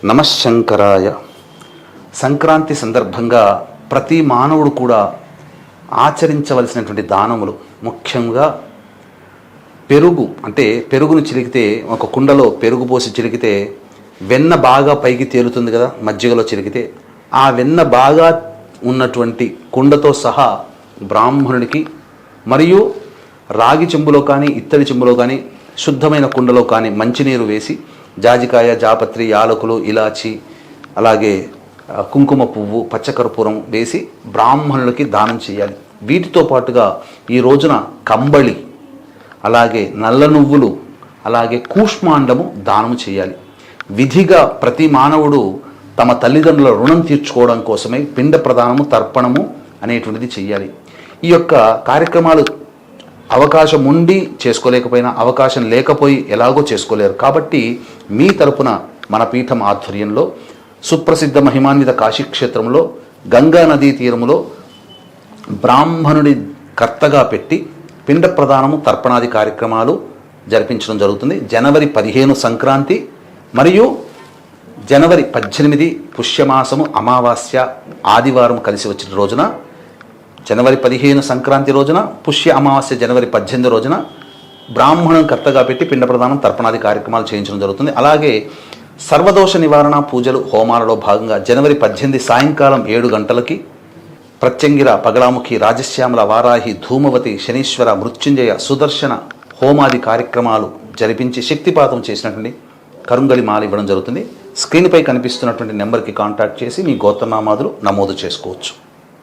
నమశంకరాయ. సంక్రాంతి సందర్భంగా ప్రతి మానవుడు కూడా ఆచరించవలసినటువంటి దానములు, ముఖ్యంగా పెరుగు. అంటే పెరుగును చిలికితే, ఒక కుండలో పెరుగు పోసి చిలికితే వెన్న బాగా పైకి తేలుతుంది కదా, మజ్జిగలో చిలికితే ఆ వెన్న బాగా ఉన్నటువంటి కుండతో సహా బ్రాహ్మణుడికి, మరియు రాగి చెంబులో కానీ ఇత్తడి చెంబులో కానీ శుద్ధమైన కుండలో కానీ మంచినీరు వేసి జాజికాయ, జాపత్రి, యాలకులు, ఇలాచి, అలాగే కుంకుమ పువ్వు, పచ్చకర్పూరం వేసి బ్రాహ్మణులకి దానం చేయాలి. వీటితో పాటుగా ఈ రోజున కంబళి, అలాగే నల్ల నువ్వులు, అలాగే కూష్మాండము దానము చేయాలి. విధిగా ప్రతి మానవుడు తమ తల్లిదండ్రుల రుణం తీర్చుకోవడం కోసమై పిండ ప్రదానము, తర్పణము అనేటువంటిది చేయాలి. ఈ యొక్క కార్యక్రమాలు అవకాశం ఉండి చేసుకోలేకపోయినా, అవకాశం లేకపోయి ఎలాగో చేసుకోలేరు. కాబట్టి మీ తరపున మన పీఠం ఆధ్వర్యంలో సుప్రసిద్ధ మహిమాన్విత కాశీక్షేత్రంలో గంగా నదీ తీరములో బ్రాహ్మణుడి కర్తగా పెట్టి పిండ ప్రదానము, తర్పణాది కార్యక్రమాలు జరిపించడం జరుగుతుంది. జనవరి 15 సంక్రాంతి మరియు జనవరి 18 పుష్యమాసము అమావాస్య ఆదివారం కలిసి వచ్చిన రోజున, జనవరి 15 సంక్రాంతి రోజున, పుష్య అమావాస్య జనవరి 18 రోజున బ్రాహ్మణుని కర్తగా పెట్టి పిండ ప్రదానం, తర్పణాది కార్యక్రమాలు చేయించడం జరుగుతుంది. అలాగే సర్వదోష నివారణ పూజలు, హోమాలలో భాగంగా జనవరి 18 సాయంకాలం 7 గంటలకి ప్రత్యంగిర, పగలాముఖి, రాజశ్యామల, వారాహి, ధూమవతి, శనీశ్వర, మృత్యుంజయ, సుదర్శన హోమాది కార్యక్రమాలు జరిపించి శక్తిపాతం చేసినటువంటి కరుంగలి మాల ఇవ్వడం జరుగుతుంది. స్క్రీన్పై కనిపిస్తున్నటువంటి నెంబర్కి కాంటాక్ట్ చేసి మీ గోత్రనామాదులు నమోదు చేసుకోవచ్చు.